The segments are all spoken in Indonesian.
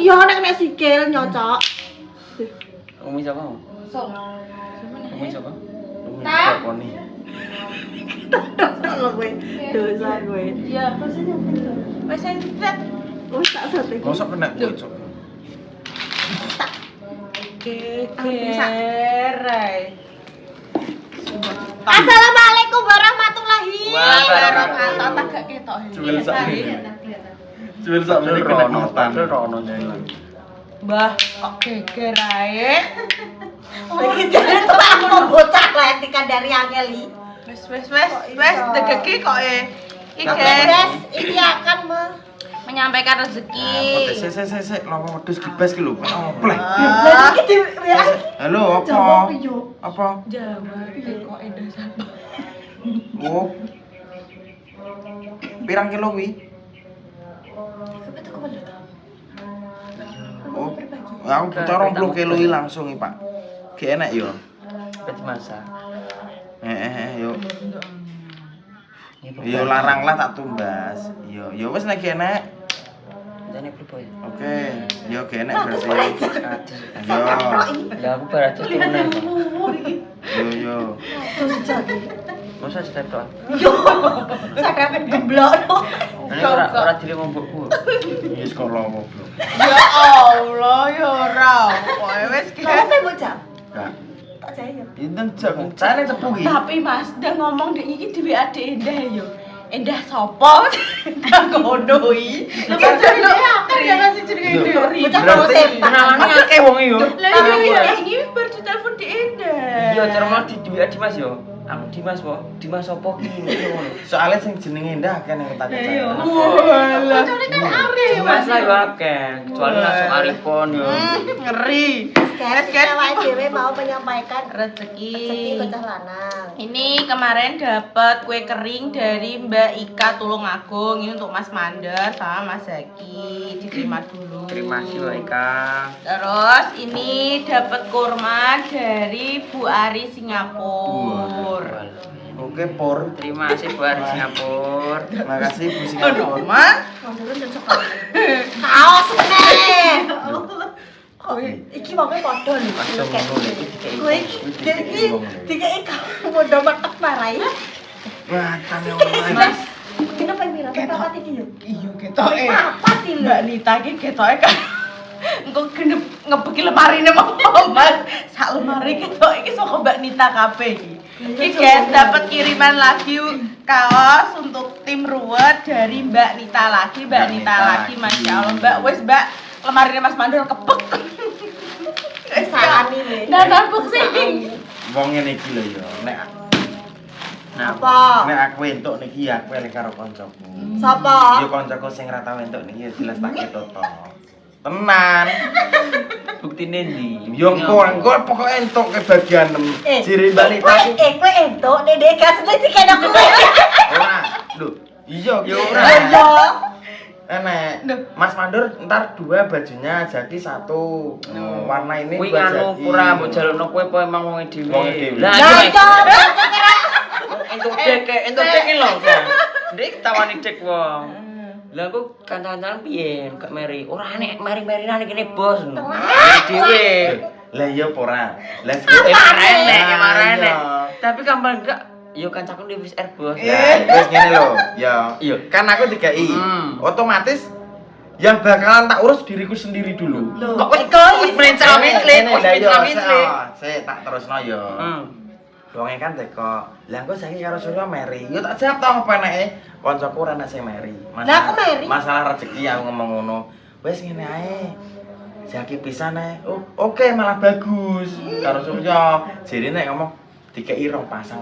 iya nek sikil nyocok. Umi siapa? Sok. Umi siapa? Tak. Koni. Lho kowe. Dosa kowe. Iya, maksudnya wes entek. Wis tak sate. Mosok kena bocok. Kekerai. Assalamualaikum warahmatullahi Wabarakatuh. Tak gak ketok. Cuwil sak Cuwil sak meneh kena hutan. Rono jalan. Mbah, kok geger ae. Iki jane tukang bocah lah dikandari angeli. Wes degeki kok iki Guys, ini akan menyampaikan rezeki. Sik, lawa wedhus kibas ki lho. Opleh. Lah iki Halo, apa? Apa? Jawa kok endah sapa. Oh. Pirang kilo kuwi? Oh. Aku butuh 20 kilo iki langsung iki, Pak. Ki enak yo. Wis masak. Yo. Yo larang lah tak tumbas. Yo wis nek enak. Jane pripun? Oke, yo ge enak berarti. Yo. Lah aku bar atus temen. Yo. Masa cetok. sadar gemblokno. Nek ora dile mbokku. Wis kok lowo, Bro. Ya Allah, ya ora. Pokoke wis Sampe bocah. Enggak. Tak jaya. Pinten jak cane cepu iki. Tapi Mas, dah ngomong dek iki dhewe adek Endah yo. Endah sapa? Endah ngono iki. Lha kok kan ya kasih jenenge Dori. Bocah Berarti Kenalannya akeh wong iki yo. Lah iya ini baru ditelepon di Endah. Iya, cermat di duwe Dimas yo. Aku Dimas po. Dimas sapa ki ngono. soalnya sing jenenge ndak akeh ning tak Iya. kecak. Walah. Bocone kan arep Dimas lah yo akeh. Kecuali langsung Arifon yo. Ngeri. Guys, kita dhewe mau menyampaikan Rezeki. rezeki bocah lanang. Ini kemarin dapat kue kering dari Mbak Ika Tulungagung. Ini untuk Mas Mandar sama Mas Zaki. Diterima dulu. Terima kasih Mbak Ika. Terus ini dapat kurma dari Bu Ari Singapura. Oke, Por. Terima kasih Bu Ari Singapura. Makasih Bu Singapura. Mas, Kaos meneh. Iki wae padha lho. Langsung ngono iki dikei. Kowe iki dikeki kamu padha metek marai. Wah, tane wae. Mas, kenapa pira? Papat iki yo. iya ketoke. Papat iki lho. Mbak Nita iki ketoke kan. Engko genep ngebeki lemarine mau Mas. Sak lemari ketok iki saka Mbak Nita kabeh iki. Iki guys dapat kiriman lagi kaos untuk tim ruwet dari Mbak Nita lagi. Mbak Nita lagi, Masya Allah. Mbak wes Mbak lemarine Mas Mandor kepek. Wis sakani wis. Nah, nabuk sing. Wong ngene iki lho ya. Apa? Nek aku entuk niki aku elek karo kancaku. Sapa? Yo kancaku sing ra tau entuk niki jelas tak ketoto. Tenan. Buktine ndi? Yo engko pokoke entuk kebagian jiri Mbak Nita. Kowe entuk Dede gas iki kena kowe. Ora. Lho, iya Yo ki. ora. Iya. Enek. Mas Mandur ntar 2 bajunya jadi 1. Warna ini Kuwi buat anu Zaki. pura mbok jalono kowe apa emang wong dhewe? Wonge dhewe. Lah Lah iya. iya. Entuk dek lho. Dek tawani dek wong. Lah aku kancan-kancan piye gak meri. Ora nek meri-merinan kene bos. Dhewe. Lah iya pora. Lah Marane. Tapi kampanye gak yo kancaku di wis bos. Wis ngene lho. Ya. Iya. Kan aku dikai. Otomatis yang bakalan tak urus diriku sendiri dulu. Kok wis mencret-mencret, wis mencret-mencret. Sik tak terusno ya. Wonge kan teko. Lah engko saiki karo Surya meri. Yo tak jawab to apa eneke? Kancaku ora ana sing meri. Lah aku meri. Masalah rezeki aku ngomong ngono. Wis ngene ae. Jaki pisan ae. Oh, oke malah bagus. Karo Surya. Jere nek ngomong dikei rong pasang.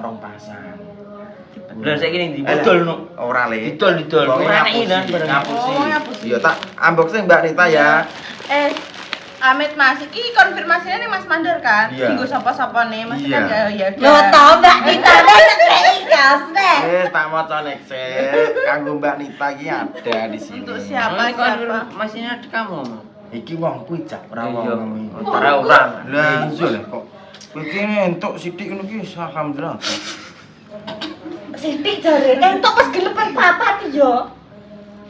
Lah saiki ning ndi? Didol no. Ora le. Didol. Ora Ora nek ilang bareng. ngapusi. Oh, ngapusi. Yo tak unboxing Mbak Nita ya. Amit Mas, iki konfirmasinya nih Mas Mandor kan? Iya. Minggu sapa-sapa nih, Mas Iya. kan ya Lho tau Mbak Nita nek gas nek. Tak maca nek sik. Kanggo Mbak Nita iki ada di sini. Untuk siapa? Masihnya di kamu. Iki wong kuwi jak ora Iya. wong. Ora. Lah iya lah kok. Kowe iki entuk sithik ngono ki alhamdulillah. Sithik jare entuk wis gelem papat yo.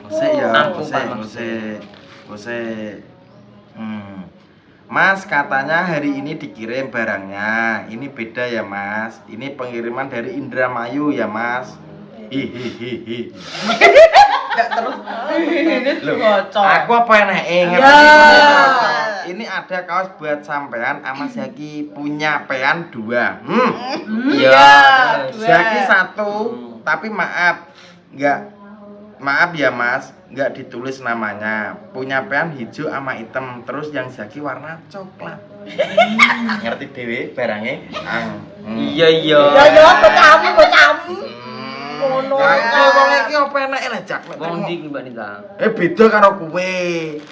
Sik ya, Aku, sik. Mas, katanya hari ini dikirim barangnya. Ini beda ya, Mas. Ini pengiriman dari Indramayu ya, Mas. Hihihi. Enggak terus. Ini Loh, bocor. aku apa enak inget. Ya. Ini ada kaos buat sampean sama Zaki punya pean 2. Iya, Zaki 1, tapi maaf ya Mas, nggak ditulis namanya. Punya pean hijau sama hitam, terus yang Zaki warna coklat. Ngerti dewe barangnya? Iya. Ya bocamu. Ngono. Wong iki apa enake lah Jak? Wong ndi Mbak Nita? Beda karo kowe.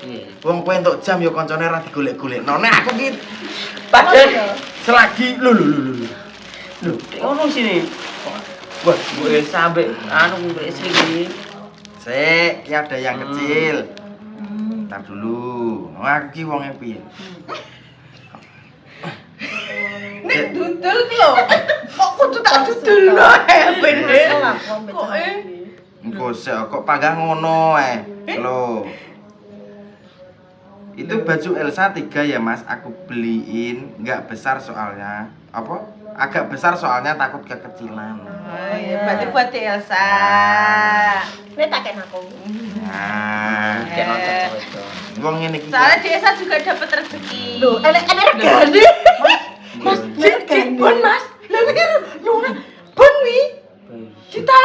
Iya. Wong kowe entuk jam ya kancane ra digolek-golekno. Nek aku ki Padahal selagi lho. ngono sini. Wah, gue sampe mbek istri iki. Sik, ki ada yang kecil. Entar dulu. Aku ki wonge piye? Nek dudul lho. Kok kudu tak dudul lho bener. Kok Engko sik kok panggah ngono Lho. Itu baju Elsa 3 ya Mas, aku beliin, nggak besar soalnya. Apa? Agak besar soalnya takut kekecilan. Oh iya, berarti buat Elsa. Nek tak kena aku. Nah, Kayak nonton cewek itu. wong ngene iki. Soalnya di Elsa juga dapat rezeki. Lho, enek regane. Mas, bon Mas. Lah iki lho, bon wi. Kita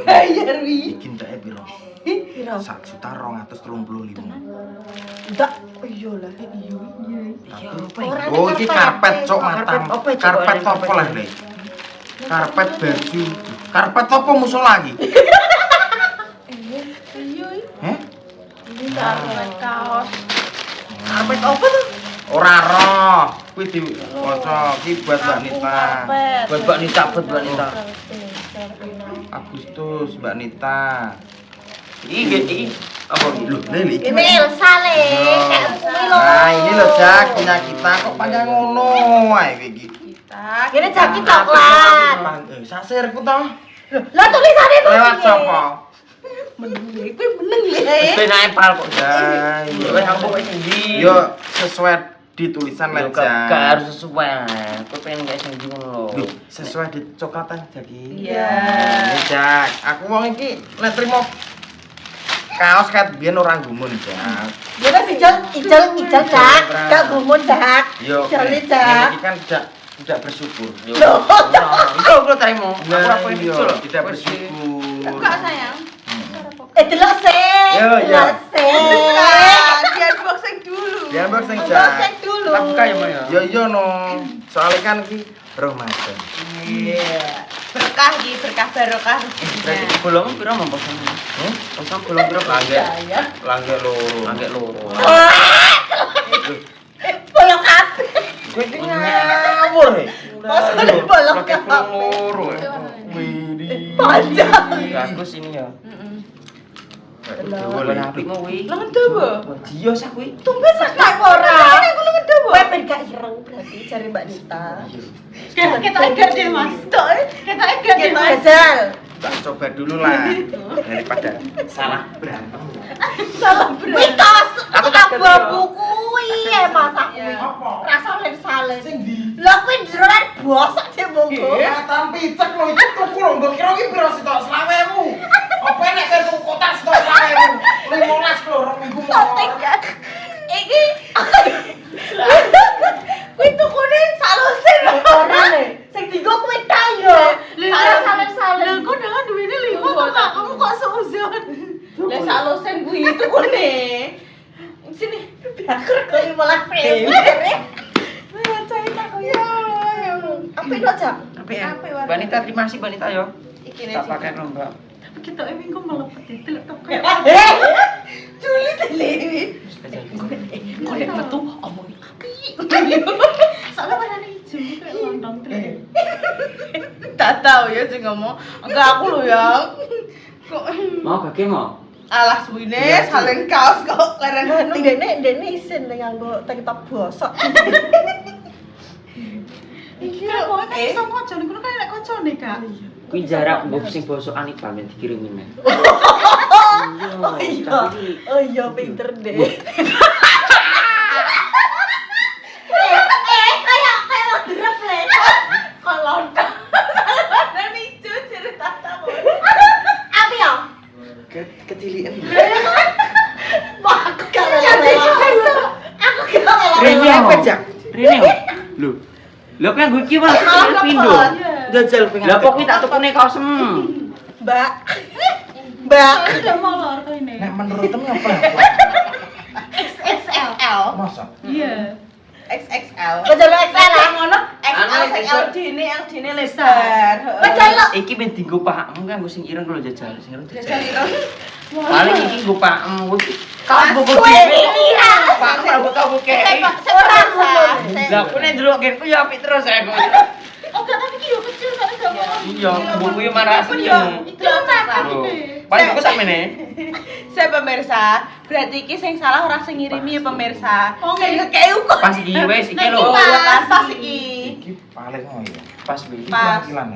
bayar wi. Iki ndake piro? Piro? 1.235.000. Ndak, iya lah. Oh, iki karpet cok matang. Apa, Cok? Karpet apa lah, Le? Karpet baju. Karpet apa musuh lagi? Iya. Heh? Ini karpet kaos. Karpet apa tuh? Ora roh. Kuwi diwaca iki buat Mbak Nita. Buat Mbak Nita. Agustus Mbak Nita. Iki apa iki? Loh, Leli. Ini Elsa le, kayak kuwi lho. Nah, ini loh Jak, punya kita kok panjang ngono ae iki. Kita. Ini jaki coklat. Sasirku toh. Lah tulisane tuh. Lewat sapa? Meneng, kuwi meneng le. Wis ben empal kok. Ya, iya. Wis aku kok endi? Yo sesuai di tulisan lah Gak Jak. harus sesuai. Aku pengen gak sing ngono lho. Loh, sesuai di coklatan jadi. Iya. Ini Jak, aku wong iki nek trimo kaos kat biyen orang gumun Jak. Ya wis ijol Jak. Gak gumun Jak. Yo, Jali ini Jak. kan tidak bersyukur. Yo. Iku aku terima. Aku ora Nah, pengen iya, itu lho. tidak bersyukur. Enggak sayang. Delok sih. Yo, yo. Delok sih. Di unboxing dulu. Dia unboxing Unboxing Jak. dulu. Tak buka ya, Mbak ya. Yo yo no. Soalnya kan ki Ramadan. Iya. Berkah di berkah barokah. Berarti bolong piro mbok sing? Hmm? Usang bolong piro Langge. Ya. Langge loro. Langge loro. Bolong kabeh. Kowe iki ngawur he. Maksudnya bolong Langge kabeh. loro. Widih. Panjang. Bagus ini ya. Dewa Boleh lho. apik mau kuwi. Lengan dawa. Dia sak kuwi. Tumben sak tak ora. Aku lengan dawa. Kowe ben gak ireng berarti cari Mbak Nita. Kita agak deh Mas. Kita agak deh Kita Mas. gajal. Tak coba dulu lah daripada salah berantem. Salah berat. Kuwi tos Aku tak tak babu kuwi masak kuwi. Apa? Rasa salen-salen. Sing ndi? Lah kuwi jeroan bosok sih monggo. Katan picek lho itu tuku lho mbok kira iki piro sih tok 20.000. Apa nek kaya tuku kotak sih tok 20.000. 15 lho 2 minggu Sotek mau. kan. Iki kuwi tukune salusin ora le. Sing digo kuwi ta yo. Salen-salen. Lah kok dengan duitnya 5 kok Kak? Kamu kok seuzon? Lah salusen kuwi tukune. Sini. Biakur kuwi malah prewe. Wah, cai tak koyo. Apa itu aja? Apa ya? Wanita terima kasih wanita yo. Iki Tak pakai lomba. Tapi kita ini kok melepet itu lek tok. Juli telewi. Kok lek metu omong api. Soalnya warnanya hijau kayak lontong terus. Tak tahu ya sih ngomong. Enggak aku loh yang. Kok Mau bagi mau? alas wine salen kaos kok leren hati. Dene isin ning nganggo tank top bosok. Iki kok nek iso kaca niku kan nek kacane Kak. Kuwi jarak mbok sing bosokan iki pamit dikirimin men. Oh iya. Oh iya pinter deh. Rene lepet ya. Rene. Lho. Lho kan gue iki malah Malah pindo. lepet. Jajal pengen. Lah kok kuwi tak tukune kaosem. Mbak. Mbak. Udah molor tuh ini. Nek menurut temen apa? XXL. Masa? Iya. XXL. Kejaluk XL lah. Ngono. XL Anu, sing iso. LD ini lebar. Kejaluk. Iki ben dienggo pakmu kan gue sing ireng kalau jajal, sing ireng Jajal jajal. ireng. Paling iki gue pakmu. Kau Mas, buku kowe dhewe. iya. Pakmu lah buka buke. Ora ngono. Lah aku nek ndelok genku ya apik terus aku. Oh enggak, tapi ki yo kecil kan enggak apa. Iya, buku yo marah senyum. Itu apa Oh. gitu? Paling aku sakmene. Saya pemirsa, berarti iki sing salah orang sing ngirimi ya pemirsa. Oh, Sing nggih. ngekei kok. Pas iki wis iki lho. Oh, ya kan pas iki. Iki paling oh iya. Pas iki. Pas. Kilan.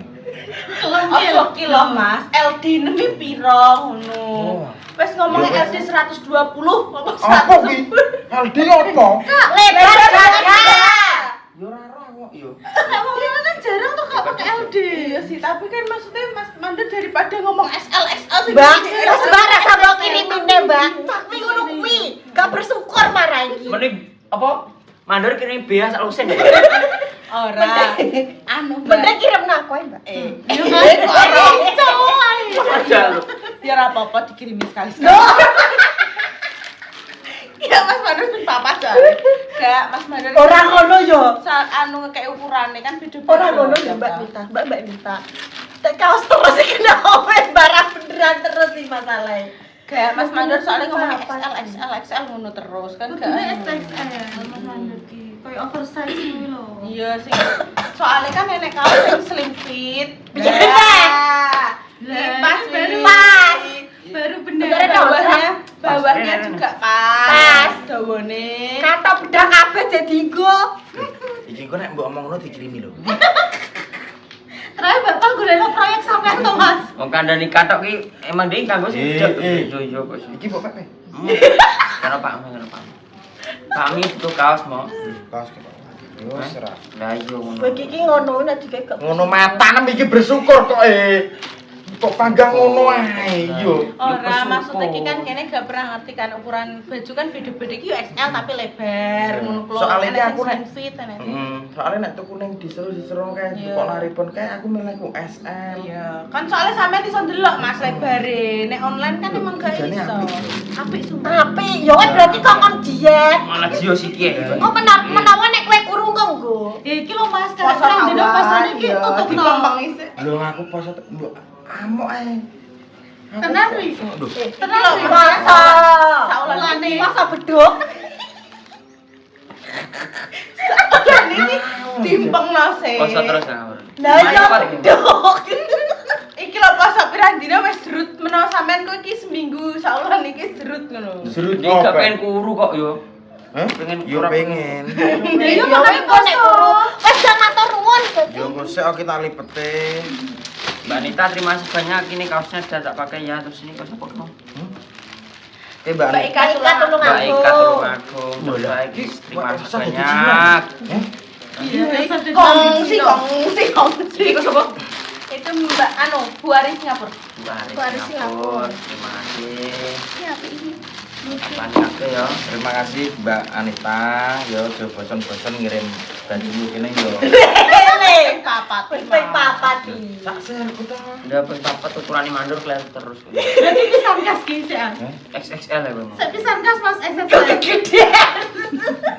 Ojo ki lho Mas, LD nemi piro ngono. Oh. Wis ngomong Ya, LD 120 apa Apa ki? 110. LD apa? Lebar dada. Yo ora ora kok yo. Nek wong liya kan jarang tuh gak pakai LD. Iya sih, tapi kan maksudnya Mas Mandor daripada ngomong XL XL sih. Mbak, terus barang sama kirimine, Mbak. Tapi ngono kuwi, gak bersyukur marah iki. Mending apa? Mandor kirim bea sak lusen ya. Ora. Anu Mbak. Bener kirim aku ya, Mbak. Yo kok Coy. Aja lu. ya ora apa-apa dikirimin sekali-sekali. Iya Mas Mandor pun papa aja. Gak Mas Mandor. Ora ngono yo. Anu kayak ukurannya kan beda-beda. Ora ngono ya, Mbak Nita. Mbak Nita. Tek kaos terus iki kena omen barang beneran terus sih masalahnya. Kayak Mas Mandor soalnya ngomong Apa XL sih? XL XL ngono terus kan gak. Kudune anu. XXL Mas Mandor ki. Kayak oversize kuwi lho. Iya sih. Soalnya kan nenek kaos yang slim fit. Iya. Pas baru pas. baru Bener bener. dong. Bawahnya juga pas. Pas. Dawane. Kata bedak kabeh jadi nggo. Iki kok nek mbok omongno dikirimi lho. Terakhir Bapak golekno proyek sampean to, Mas. Wong kandhani katok ki emang dhek kanggo sing Eh, eh. yo kok sih. Iki mbok pepe. Karo Pak Kami butuh kaos mau. Kaos ki Pak. Yo serah. Lah iya ngono. Kowe iki ngono nek dikek. Ngono matanem iki bersyukur kok kok panggang ngono ae yo. Ora, maksudnya ki kan kene gak pernah ngerti kan ukuran baju kan beda-beda iki yo XL tapi lebar ngono kuwi. Soalnya aku nek fit ana. soalnya nek tuku ning diseru-diseru kae Iya. kok laripun kae aku milihku SM. Iya, kan soalnya sampean iso ndelok Mas lebare. Nek online kan emang gak Jane iso. apik. Apik sumpah. Apik, yo kan berarti kok kon diet. Malah jio siki ya. Oh menawa nek kowe kurung kok nggo. Ya iki lho Mas, Poso kan dina sawah, pasane iki iya, tutup to. dipambang isih. Lho aku poso mbok amuk ae. Tenan ri. Lho. Tenan ri. Masa. Saulane. Masa beduk. Kan iki timpeng nase. Poso terus ya. Lah ya beduk. Iki lho poso pirang dina wis derut menawa sampean kok iki seminggu saulan iki derut ngono. Serut Iki gak pengen kuru kok yo. Hah? pengen Yo kurang. pengen. Iya makane kok nek kurung. Wes jangan matur nuwun. Yo kok sik aku tak lipete. Mbak Nita terima kasih banyak ini kaosnya sudah tak pakai ya terus ini kaos apa kamu? Mbak Mbak Ika Ika tulung Baik aku. tulung aku. Boleh. Baik terima kasih Masa jadi banyak. Iya, Kongsi. Ini kaos apa? Itu Mbak anu, Bu Aris Singapura. Bu Aris Singapura. Terima kasih. Banyak ya. Terima kasih Mbak Anita. Yo jo bosen-bosen ngirim baju kene yo. Ele. Kapat. Wis ping papat iki. Sak serku to. Udah papat ukuran mandor kelihatan terus. Berarti pisan kas ki sih. XXL ya bang. Sak pisan kas Mas XXL. Gedean.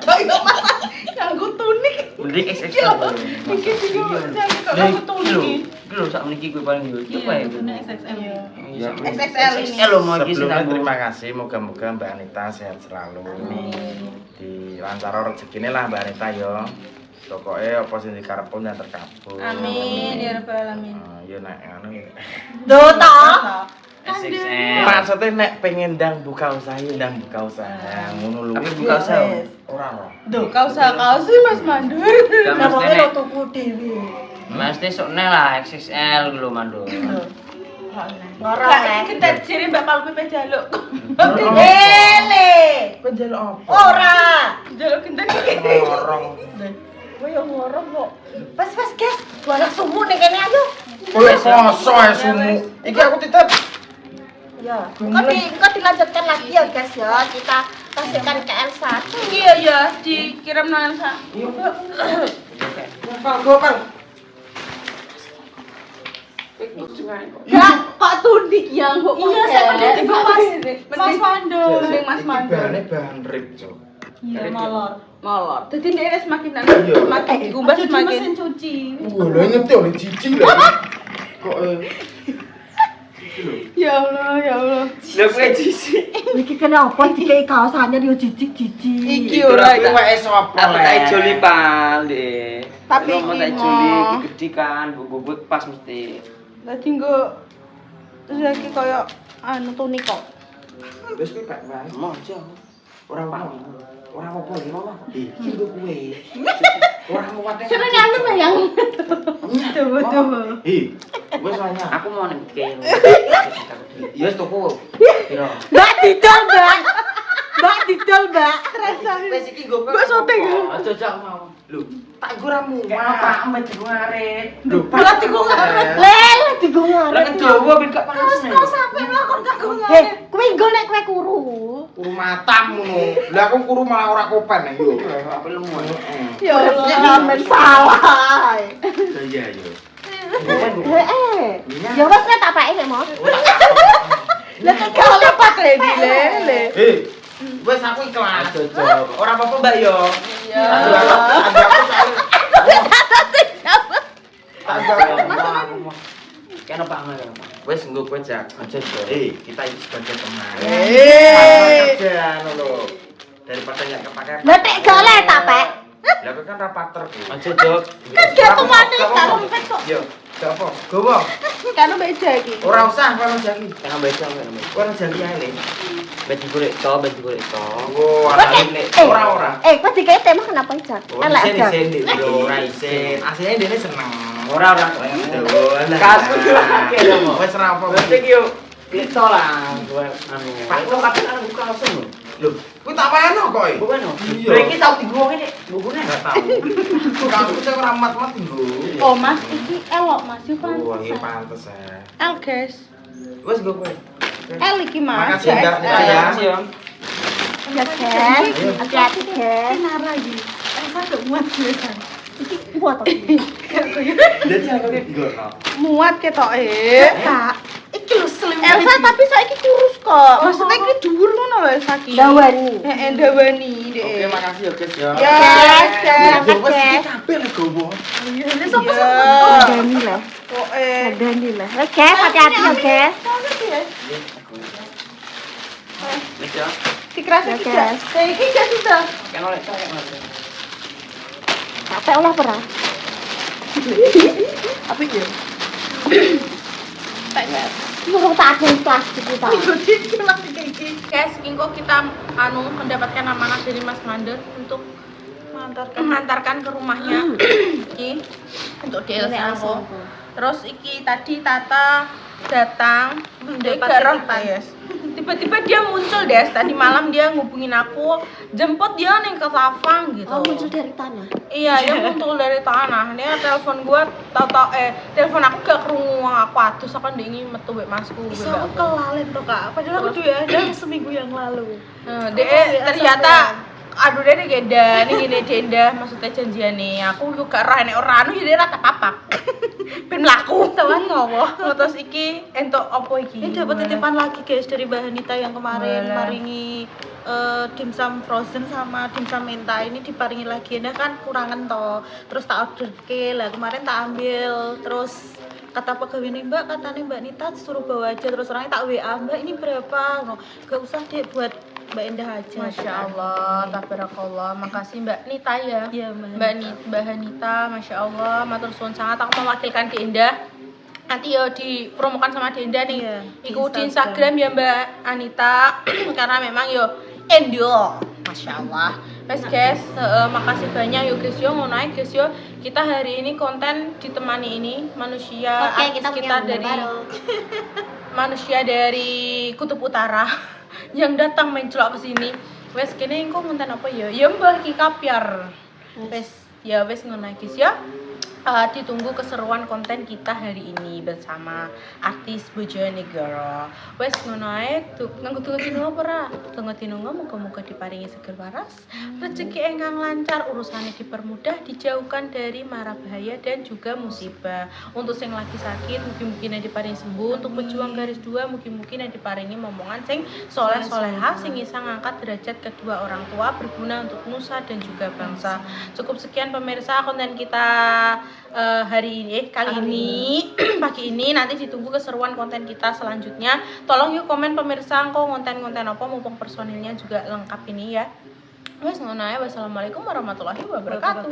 Kayak masa nganggo tunik. Mending XXL. Iki juga saya nganggo tunik. Iki lho sak meniki gue paling yo. Coba ya. Kudune XXL. Iya. XXL ini. XXL lo mau iki sing Sebelumnya aku. terima kasih, moga-moga Mbak Anita sehat selalu. Dilancar rezekine lah Mbak Anita yo. Pokoknya apa sing dikarepun yang terkabul. Amin ya rabbal alamin. Yo nek anu. Duh ta. XXL. Maksudnya nek pengen ndang buka usaha, ndang buka usaha. Ngono lho. Tapi buka usaha. Ora ora. Duh, kau usah kau sih Mas Mandur. Gak Lah mesti wong nek. tuku dhewe. Mesti sok nek lah XXL lho mandor. Ngorong Lah nek. iki kita jere Mbak Palpi pe jaluk. Ele. Penjel apa? Ora. Jaluk genten iki. Ngorong. Kowe yo ngorong kok. Wes guys, boleh sumuk ning kene ayo. Kowe poso ae sumu. Iki aku titip. Ya, kok dilanjutkan lagi ya guys ya. Kita kasihkan ke Elsa. Iya, dikirim nang Elsa. Gopal. Ya, kok tudik ya, kok Iya, saya tiba Mas Wando. Mending Mas Mando. Bahan rip, Cok. Iya, molor. Molor. Jadi dia semakin Iya. semakin dikumbas Aja di semakin. mesin cuci. Wah, lah ngerti oleh cici lah. Kok Ya Allah. Lho kowe jisi. Iki kenapa dikai kaosannya yo jijik-jijik. Iki ora Tapi wae sapa Aku tak ijoli pal, Dek. Tapi Ngomong tak iki ijoli mau. iki gede kan, bubut pas mesti. Dadi nggo lagi koyo tunik kok. Wis kuwi Pak wae. Mojo. Ora apa iki ngono. Iki lho kowe. Ora muat. Sudah nyampe bayang. Tuh. Wis nanya. Aku mau ning kayak. Ya wis tuku. Piro? Mbak didol, Mbak. Mbak didol, Mbak. Wis iki nggo. Mbak sote ya? Aja jak mau. Lho, tak gue ramu. Kayak pamit iku ngarit. Lho, Lah digo ngaret. Lah digo ngaret. Lah ngedowo ben gak panas. Kok sampe mlakon gak ngono. Heh, kuwi nggo nek kowe kuru. kuru matam ngono. Lah aku kuru malah ora kopen yo. Apa lemu? Ya Allah. Sampe salah. Iya iya. Ya wes nek tak pake nek mau. Lah kok gak lepat lele. Wes aku ikhlas. Aja. Ora apa-apa Mbak yo. Iya. Kenapa banget? Wes nggo kowe jak. Aja. Kita iki sebagai teman. Eh. Kerja ngono. Daripada nggak kepake. Lah nek gak oleh tak pek. Lah kowe kan rapater ku. Aja, Dok. Kan gak temane tak rompet kok. Yo, gak apa. Gowo. Kan beda iki. Ora usah kono jaki. Kenapa baca kenapa? Kono jaki ae le. Baju golek to. Oh, ana nek ora. Kowe dikete mah kenapa ijak? Elek ijak. Yo ora isin. Asline dene seneng. Ora. Kasku lagi lho. Wes ora apa. Berarti ki yo itu lah gue anu. Pak kok kapan anu buka langsung lho. Lho, kuwi tak weno kok. Bukan no. Iya. Iki tau digowong ini bukune. Enggak tahu. Kamu sing ora mat-mat nggo. Oh, Mas, iki elok Mas, yo Wah, iki pantes. pantes ya. El, guys. Wes nggo kowe. El iki Mas. Makasih, Mbak. XL. Ya. Ya. Ya, Ken. Hati-hati, Ken. Nara iki. Elsa gak muat biasa. Iki kuat to. Dadi aku nggo. Muat ketoke. Tak. Iki lho slim. Elsa tapi saiki kurus kok. Maksudnya iki dhuwur ngono lho Elsa iki. Dawani. Heeh, dawani Oke, Dek. makasih ya, guys ya. Ya, Yes, Yo wes yes. iki kabeh le gowo. Ini sapa Iya. Dani lah. Pokoke. Dani lah. Oke, hati-hati ya, guys. Wis ya. Dikerasa Ya, iki. guys. Iki gak sudah. Kan oleh tak oleh. Capek olah pernah. Apa iki? Tak ya. Ngurung tak ada plastik kita. Guys, ingko kita mendapatkan amanah dari Mas Mander untuk mengantarkan ke rumahnya. Iki untuk DLC aku. Terus iki tadi Tata datang Dapat tiba-tiba dia muncul Des. Tadi malam dia ngubungin aku, jemput dia nih ke Safang gitu. Oh, muncul dari tanah. Iya, dia muncul dari tanah. Dia telepon gua, telepon aku gak kerungu aku atus aku ndingi metu mbek masku. Bisa aku kelalen to Kak. Padahal aku udah ada seminggu yang lalu. Dia ternyata aduh dia geda nih gini denda maksudnya janjian nih aku juga rah nek ora anu jadi rata papak ben mlaku Tawan ngowo. terus iki entuk opo iki Ini dapat titipan lagi guys dari Mbak Hanita yang kemarin Walah. maringi dimsum frozen sama dimsum menta ini diparingi lagi. Nah kan kurangan toh. Terus tak order ke lah kemarin tak ambil. Terus kata pegawai nih Mbak, katanya Mbak Nita suruh bawa aja. Terus orangnya tak WA, Mbak ini berapa? No, gak usah deh buat Mbak Endah aja. Masya Allah, tabarakallah, makasih Mbak Nita ya. Iya Mbak. Mbak Hanita, Masya Allah, matur suwun sangat. Aku mewakilkan Denda. Nanti ya dipromokan sama Denda nih. Iya, Iku di Instagram ya Mbak Anita, karena memang yo endul, Masya Allah. Wes guys, makasih banyak yuk guys yo, mau naik guys yo. Kita hari ini konten ditemani ini manusia Oke, kita artis punya dari baru. manusia dari Kutub Utara yang datang mencelok ke sini. Wes kene engko ngonten apa ya? Ya Mbah Ki Kapiar. Wes ya wes ngono guys ya. ditunggu keseruan konten kita hari ini bersama artis Bojonegoro. Wes ngono ae, nganggo tunggu-tunggu apa ora? Tunggu-tunggu muga-muga diparingi seger waras, rezeki ingkang lancar, urusannya dipermudah, dijauhkan dari mara bahaya dan juga musibah. Untuk sing lagi sakit, mungkin diparingi sembuh. Untuk pejuang garis 2, mungkin diparingi momongan sing soleh-solehah sing bisa ngangkat derajat kedua orang tua, berguna untuk nusa dan juga bangsa. Cukup sekian pemirsa konten kita hari ini, kali ini pagi ini. Nanti ditunggu keseruan konten kita selanjutnya. Tolong yuk komen pemirsa kok konten-konten apa, mumpung personilnya juga lengkap ini ya. Wes ngono ae, wassalamualaikum warahmatullahi wabarakatuh.